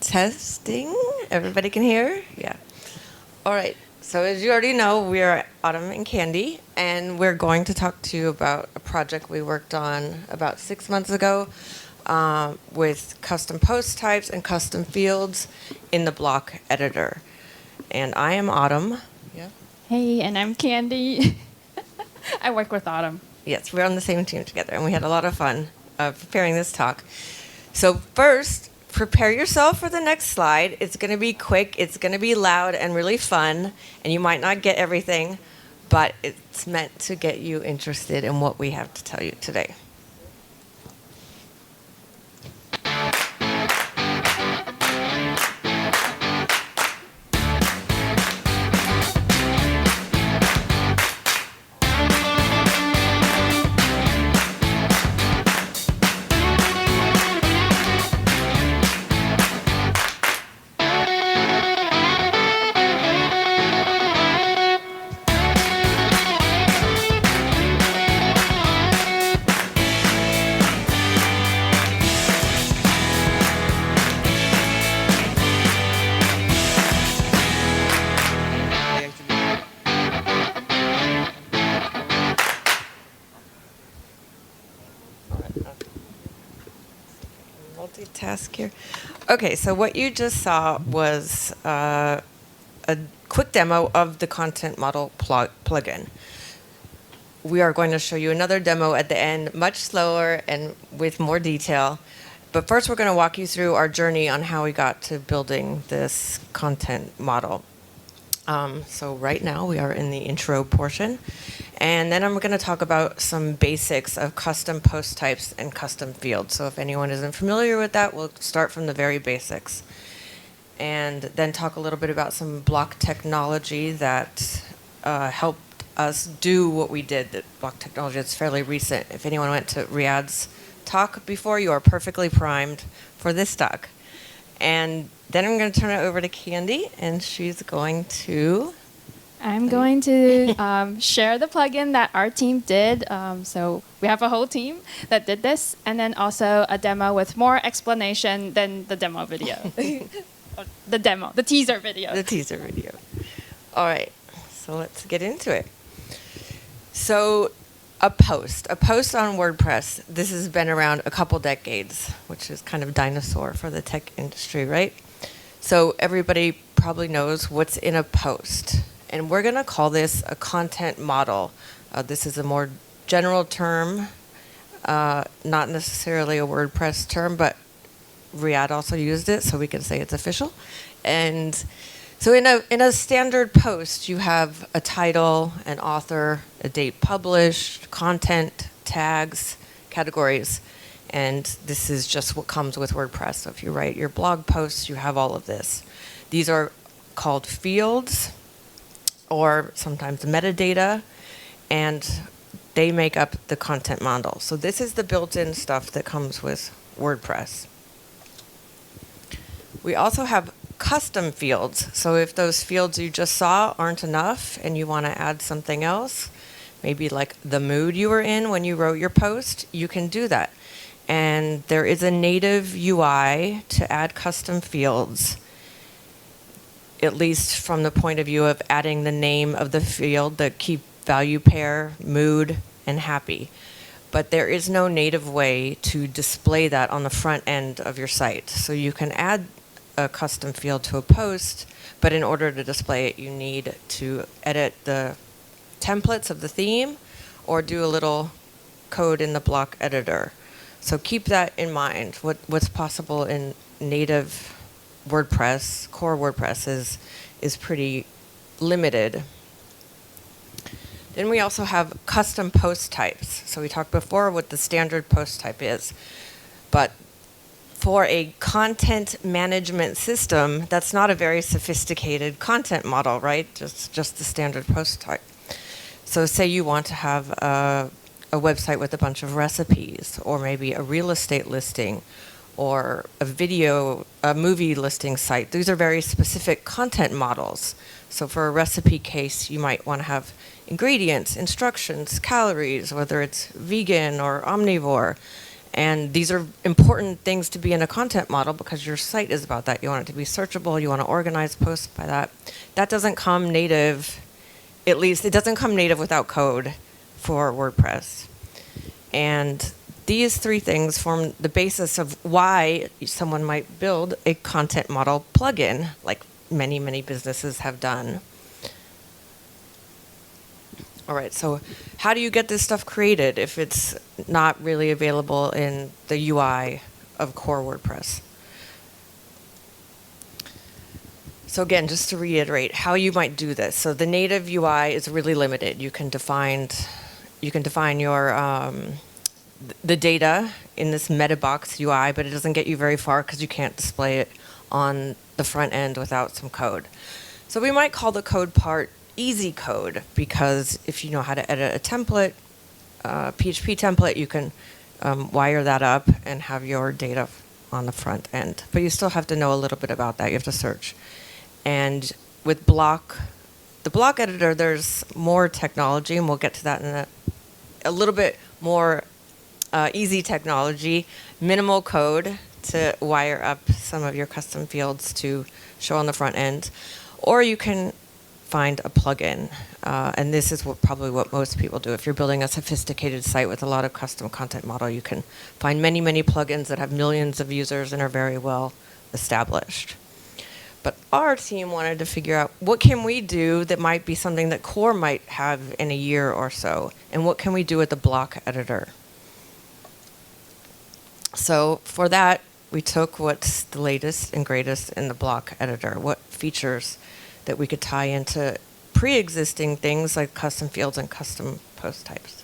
Testing. Everybody can hear? Yeah. All right. So as you already know, we are Autumn and Candy, and we're going to talk to you about a project we worked on about 6 months ago with custom post types and custom fields in the block editor. And I am Autumn. Yeah. Hey, and I'm Candy. I work with Autumn. Yes, we're on the same team together, and we had a lot of fun preparing this talk. So first, prepare yourself for the next slide. It's going to be quick, it's going to be loud and really fun, and you might not get everything, but it's meant to get you interested in what we have to tell you today. Multitask here. Okay, so what you just saw was a quick demo of the content model plugin. We are going to show you another demo at the end, much slower and with more detail. But first, we're going to walk you through our journey on how we got to building this content model. So right now, we are in the intro portion. And then I'm going to talk about some basics of custom post types and custom fields. So if anyone isn't familiar with that, we'll start from the very basics. And then talk a little bit about some block technology that helped us do what we did. That block technology is fairly recent. If anyone went to Riyadh's talk before, you are perfectly primed for this talk. And then I'm going to turn it over to Candy, and she's going to... I'm going to share the plugin that our team did. So we have a whole team that did this, and then also a demo with more explanation than the demo video. The teaser video. The teaser video. All right, so let's get into it. So a post on WordPress, this has been around a couple decades, which is kind of dinosaur for the tech industry, right? So everybody probably knows what's in a post. And we're going to call this a content model. This is a more general term, not necessarily a WordPress term, but Riyadh also used it, so we can say it's official. And so in a standard post, you have a title, an author, a date published, content, tags, categories. And this is just what comes with WordPress. So if you write your blog posts, you have all of this. These are called fields, or sometimes metadata, and they make up the content model. So this is the built-in stuff that comes with WordPress. We also have custom fields. So if those fields you just saw aren't enough and you want to add something else, maybe like the mood you were in when you wrote your post, you can do that. And there is a native UI to add custom fields, at least from the point of view of adding the name of the field, the key value pair, mood, and happy. But there is no native way to display that on the front end of your site. So you can add a custom field to a post, but in order to display it, you need to edit the templates of the theme or do a little code in the block editor. So keep that in mind. What's possible in native WordPress, core WordPress is pretty limited. Then we also have custom post types. So we talked before what the standard post type is. But for a content management system, that's not a very sophisticated content model, right? Just the standard post type. So say you want to have a website with a bunch of recipes, or maybe a real estate listing, or a movie listing site. These are very specific content models. So for a recipe case, you might want to have ingredients, instructions, calories, whether it's vegan or omnivore. And these are important things to be in a content model because your site is about that. You want it to be searchable. You want to organize posts by that. That doesn't come native, at least it doesn't come native without code for WordPress. And these three things form the basis of why someone might build a content model plugin, like many, many businesses have done. All right, so how do you get this stuff created if it's not really available in the UI of core WordPress? So again, just to reiterate how you might do this. So the native UI is really limited. You can define your the data in this meta box UI, but it doesn't get you very far because you can't display it on the front end without some code. So we might call the code part easy code, because if you know how to edit a template, PHP template, you can wire that up and have your data on the front end. But you still have to know a little bit about that. You have to search. And with the block editor, there's more technology, and we'll get to that in a little bit more easy technology, minimal code to wire up some of your custom fields to show on the front end. Or you can find a plugin, and this is probably what most people do. If you're building a sophisticated site with a lot of custom content model, you can find many, many plugins that have millions of users and are very well established. But our team wanted to figure out what can we do that might be something that core might have in a year or so, and what can we do with the block editor. So for that, we took what's the latest and greatest in the block editor, what features that we could tie into pre-existing things like custom fields and custom post types.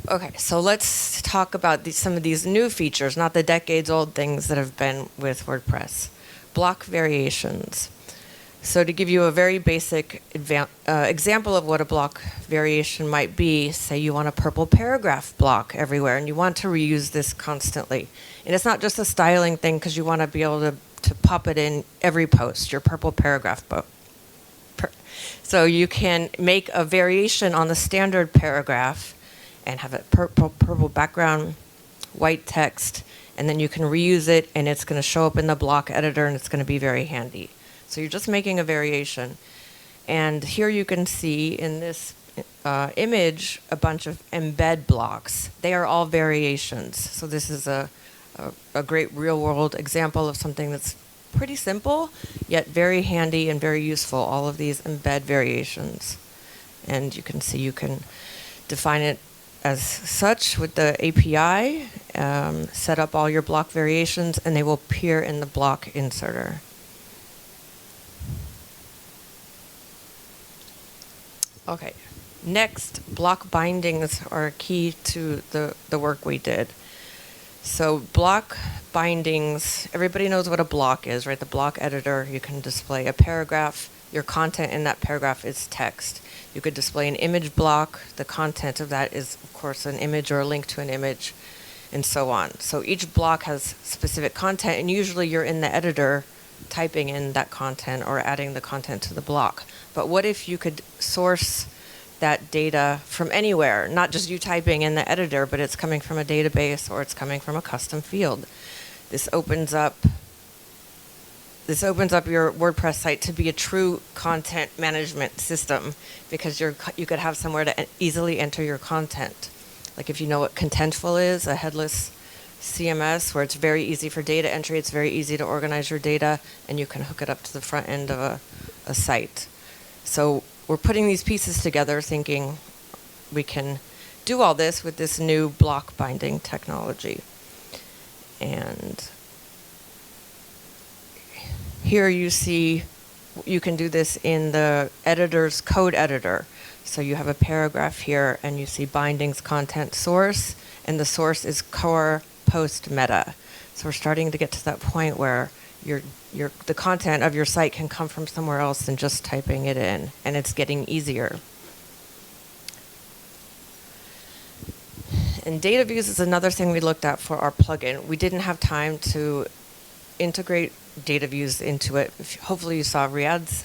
Okay, so let's talk about some of these new features, not the decades-old things that have been with WordPress. Block variations. So to give you a very basic example of what a block variation might be, say you want a purple paragraph block everywhere and you want to reuse this constantly. And it's not just a styling thing because you want to be able to pop it in every post, your purple paragraph. So you can make a variation on the standard paragraph and have a purple background, white text, and then you can reuse it and it's going to show up in the block editor and it's going to be very handy. So you're just making a variation. And here you can see in this image a bunch of embed blocks. They are all variations. So this is a great real-world example of something that's pretty simple, yet very handy and very useful, all of these embed variations. And you can see you can define it as such with the API, set up all your block variations, and they will appear in the block inserter. Okay, next, block bindings are key to the work we did. So block bindings, everybody knows what a block is, right? The block editor, you can display a paragraph. Your content in that paragraph is text. You could display an image block. The content of that is, of course, an image or a link to an image, and so on. So each block has specific content, and usually you're in the editor typing in that content or adding the content to the block. But what if you could source that data from anywhere, not just you typing in the editor, but it's coming from a database or it's coming from a custom field? This opens up your WordPress site to be a true content management system, because you could have somewhere to easily enter your content. Like if you know what Contentful is, a headless CMS where it's very easy for data entry, it's very easy to organize your data, and you can hook it up to the front end of a site. So we're putting these pieces together thinking we can do all this with this new block binding technology. And here you see you can do this in the editor's code editor. So you have a paragraph here and you see bindings content source, and the source is core post meta. So we're starting to get to that point where the content of your site can come from somewhere else than just typing it in, and it's getting easier. And data views is another thing we looked at for our plugin. We didn't have time to integrate data views into it. Hopefully you saw Riyadh's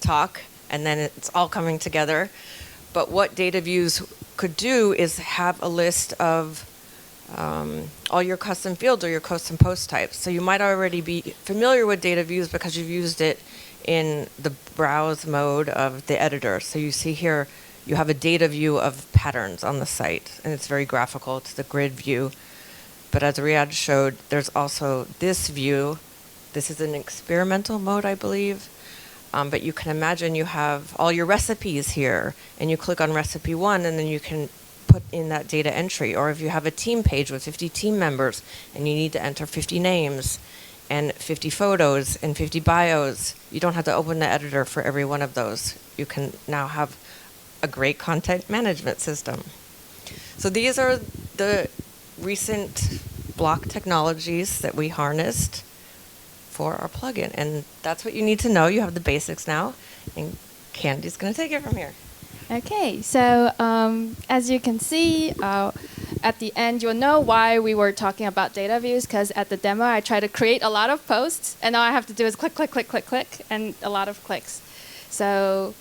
talk, and then it's all coming together. But what data views could do is have a list of all your custom fields or your custom post types. So you might already be familiar with data views because you've used it in the browse mode of the editor. So you see here, you have a data view of patterns on the site, and it's very graphical. It's the grid view. But as Riyadh showed, there's also this view. This is an experimental mode, I believe. But you can imagine you have all your recipes here, and you click on recipe 1, and then you can put in that data entry. Or if you have a team page with 50 team members, and you need to enter 50 names, and 50 photos, and 50 bios, you don't have to open the editor for every one of those. You can now have a great content management system. So these are the recent block technologies that we harnessed for our plugin, and that's what you need to know. You have the basics now, and Candy's going to take it from here. Okay, so as you can see, at the end, you'll know why we were talking about data views, because at the demo, I tried to create a lot of posts, and all I have to do is click, click, click, click, click, and a lot of clicks. So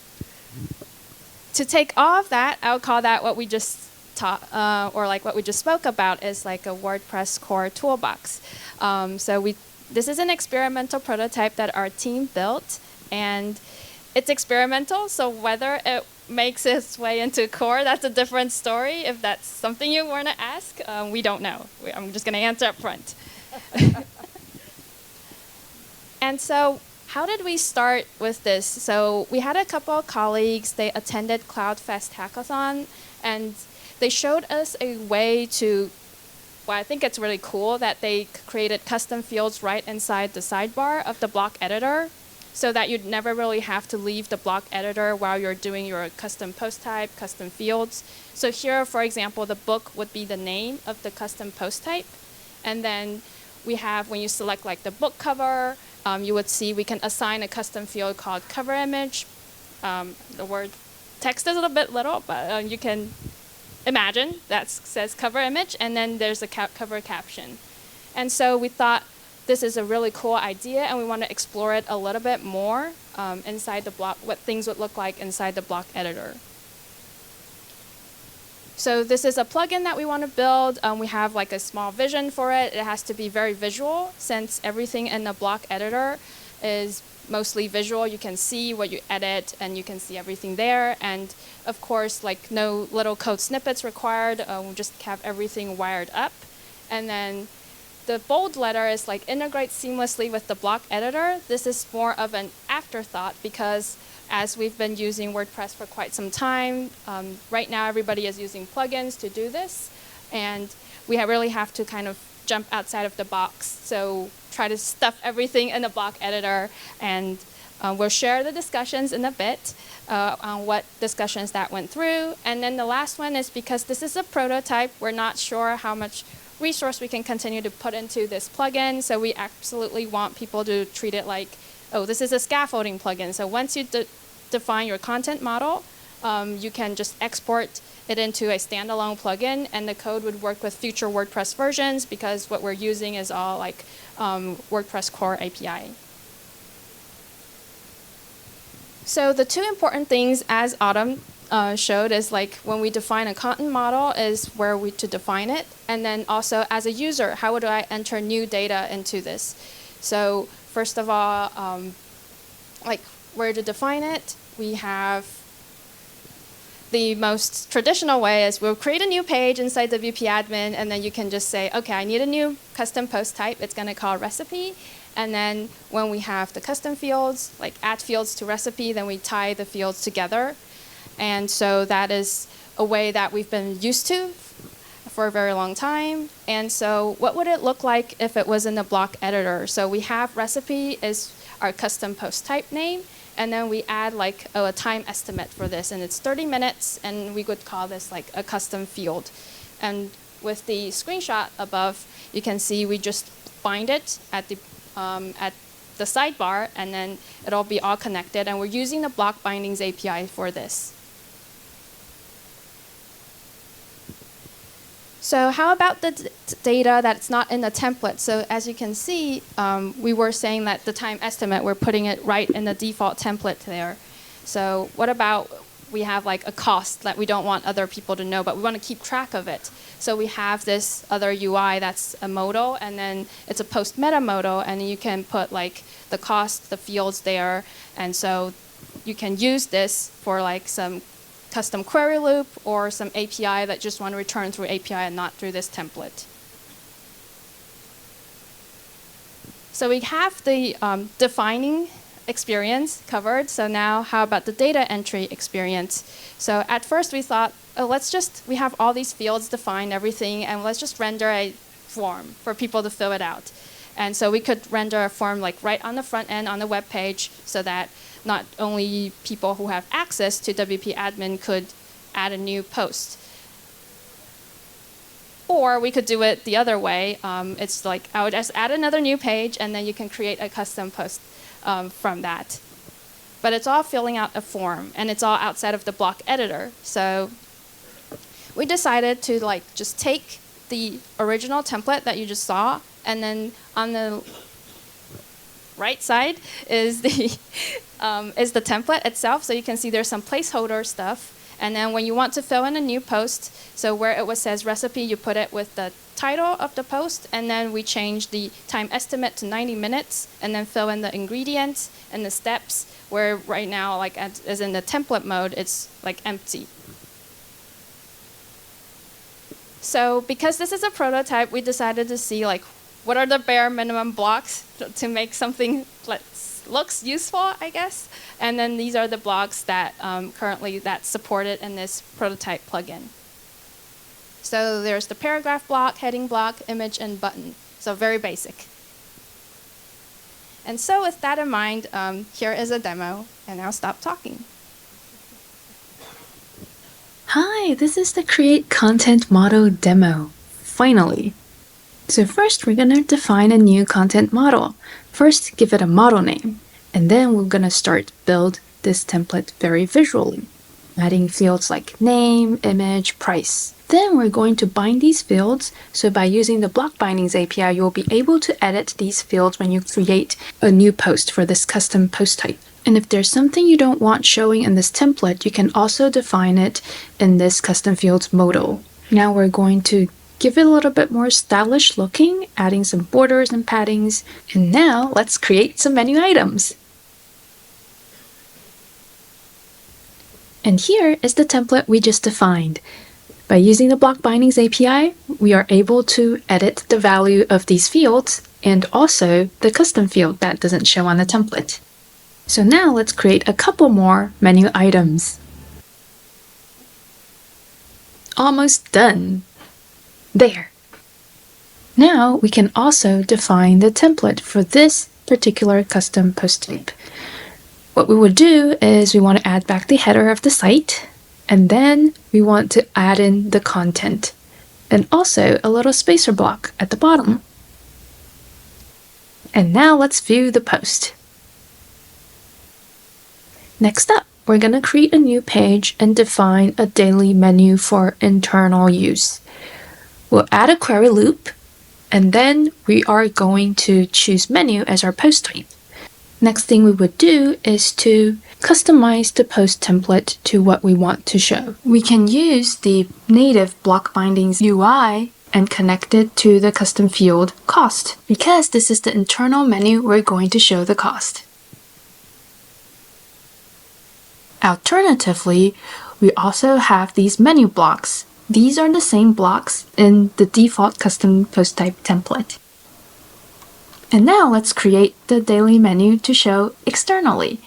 to take all of that, I would call that what we just taught, or like what we just spoke about, is like a WordPress core toolbox. This is an experimental prototype that our team built, and it's experimental, so whether it makes its way into core, that's a different story. If that's something you want to ask, we don't know. I'm just going to answer up front. And so how did we start with this? So we had a couple of colleagues. They attended CloudFest Hackathon, and they showed us a way to, well, I think it's really cool that they created custom fields right inside the sidebar of the block editor, so that you'd never really have to leave the block editor while you're doing your custom post type, custom fields. So here, for example, the book would be the name of the custom post type. And then we have, when you select like the book cover, you would see we can assign a custom field called cover image. The word text is a little bit little, but you can imagine that says cover image, and then there's a cover caption. And so we thought, this is a really cool idea, and we want to explore it a little bit more inside the block, what things would look like inside the block editor. So this is a plugin that we want to build. We have like a small vision for it. It has to be very visual, since everything in the block editor is mostly visual. You can see what you edit, and you can see everything there. And of course, like no little code snippets required. We'll just have everything wired up. And then the bold letter is like integrate seamlessly with the block editor. This is more of an afterthought, because as we've been using WordPress for quite some time, right now everybody is using plugins to do this, and we really have to kind of jump outside of the box. So try to stuff everything in the block editor, and we'll share the discussions in a bit on what discussions that went through. And then the last one is, because this is a prototype, we're not sure how much resource we can continue to put into this plugin, so we absolutely want people to treat it like, oh, this is a scaffolding plugin. So once you define your content model, you can just export it into a standalone plugin, and the code would work with future WordPress versions, because what we're using is all like WordPress core API. So the two important things, as Autumn showed, is like when we define a content model is where we to define it, and then also as a user, how would I enter new data into this? So first of all, like where to define it, we have the most traditional way is we'll create a new page inside the WP admin, and then you can just say, okay, I need a new custom post type. It's going to call recipe. And then when we have the custom fields, like add fields to recipe, then we tie the fields together. And so that is a way that we've been used to for a very long time. And so what would it look like if it was in the block editor? So we have recipe is our custom post type name, and then we add like a time estimate for this, and it's 30 minutes, and we would call this like a custom field. And with the screenshot above, you can see we just bind it at the sidebar, and then it'll be all connected, and we're using the block bindings API for this. So how about the data that's not in the template? So as you can see, we were saying that the time estimate, we're putting it right in the default template there. So what about we have like a cost that we don't want other people to know, but we want to keep track of it. So we have this other UI that's a modal, and then it's a post meta modal, and you can put like the cost, the fields there, and so you can use this for like some custom query loop or some API that just want to return through API and not through this template. So we have the defining experience covered. So now how about the data entry experience? So at first we thought, oh, we have all these fields defined, everything, and let's just render a form for people to fill it out. And so we could render a form like right on the front end on the web page so that not only people who have access to WP admin could add a new post. Or we could do it the other way. It's like I would just add another new page, and then you can create a custom post from that. But it's all filling out a form, and it's all outside of the block editor. So we decided to like just take the original template that you just saw, and then on the right side is the template itself. So you can see there's some placeholder stuff. And then when you want to fill in a new post, so where it says recipe, you put it with the title of the post, and then we change the time estimate to 90 minutes, and then fill in the ingredients and the steps, where right now, like as in the template mode, it's like empty. So because this is a prototype, we decided to see like what are the bare minimum blocks to make something that looks useful, I guess. And then these are the blocks that currently that's supported in this prototype plugin. So there's the paragraph block, heading block, image, and button. So very basic. And so with that in mind, here is a demo, and I'll stop talking. Hi, this is the Create Content Model demo. Finally. So first we're going to define a new content model. First, give it a model name, and then we're going to start build this template very visually, adding fields like name, image, price. Then we're going to bind these fields, so by using the Block Bindings API, you'll be able to edit these fields when you create a new post for this custom post type. And if there's something you don't want showing in this template, you can also define it in this custom fields modal. Now we're going to give it a little bit more stylish looking, adding some borders and paddings. And now let's create some menu items. And here is the template we just defined. By using the Block Bindings API, we are able to edit the value of these fields and also the custom field that doesn't show on the template. So now let's create a couple more menu items. Almost done. There. Now we can also define the template for this particular custom post type. What we would do is we want to add back the header of the site, and then we want to add in the content, and also a little spacer block at the bottom. And now let's view the post. Next up, we're going to create a new page and define a daily menu for internal use. We'll add a query loop, and then we are going to choose menu as our post type. Next thing we would do is to customize the post template to what we want to show. We can use the native Block Bindings UI and connect it to the custom field cost, because this is the internal menu we're going to show the cost. Alternatively, we also have these menu blocks. These are the same blocks in the default custom post type template. And now let's create the daily menu to show externally.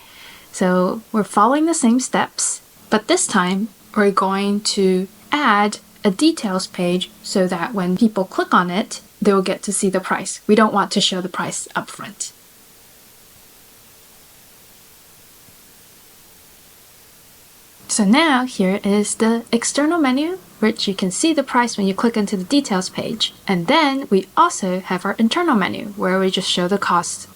So we're following the same steps, but this time we're going to add a details page so that when people click on it, they'll get to see the price. We don't want to show the price up front. So now here is the external menu, which you can see the price when you click into the details page. And then we also have our internal menu where we just show the cost.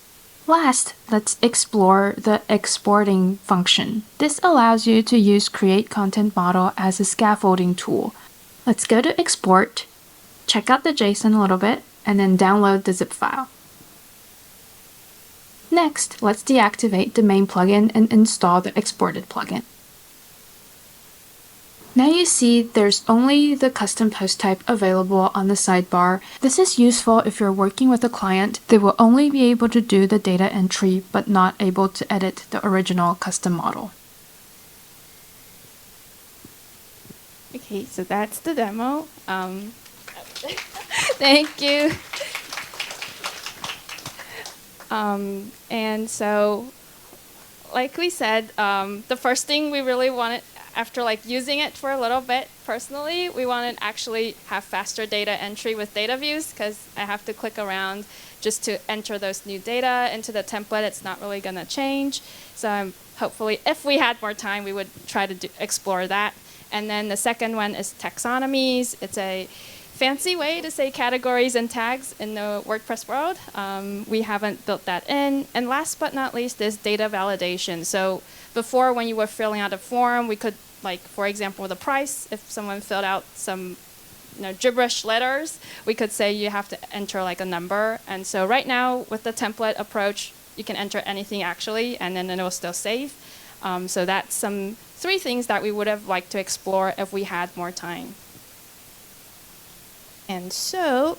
Last, let's explore the exporting function. This allows you to use Create Content Model as a scaffolding tool. Let's go to export, check out the JSON a little bit, and then download the zip file. Next, let's deactivate the main plugin and install the exported plugin. Now you see there's only the custom post type available on the sidebar. This is useful if you're working with a client. They will only be able to do the data entry but not able to edit the original custom model. Okay, so that's the demo. Thank you. And so, like we said, the first thing we really wanted, after like using it for a little bit personally, we wanted to actually have faster data entry with data views, because I have to click around just to enter those new data into the template. It's not really going to change. So hopefully, if we had more time, we would try to explore that. And then the second one is taxonomies. It's a fancy way to say categories and tags in the WordPress world. We haven't built that in. And last but not least is data validation. So before, when you were filling out a form, we could, like, for example, the price, if someone filled out some gibberish letters, we could say you have to enter like a number. And so right now, with the template approach, you can enter anything actually, and then it will still save. So that's some 3 things that we would have liked to explore if we had more time. And so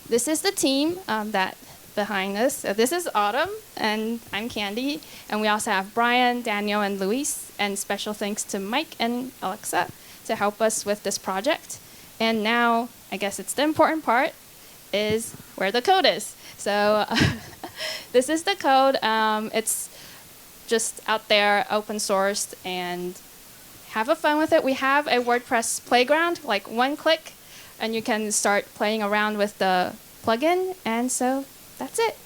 this is the team that behind us. So this is Autumn, and I'm Candy. And we also have Brian, Daniel, and Luis. And special thanks to Mike and Alexa to help us with this project. And now, I guess it's the important part, is where the code is. So this is the code. It's just out there, open sourced, and have a fun with it. We have a WordPress playground, like 1 click, and you can start playing around with the plugin. And so that's it.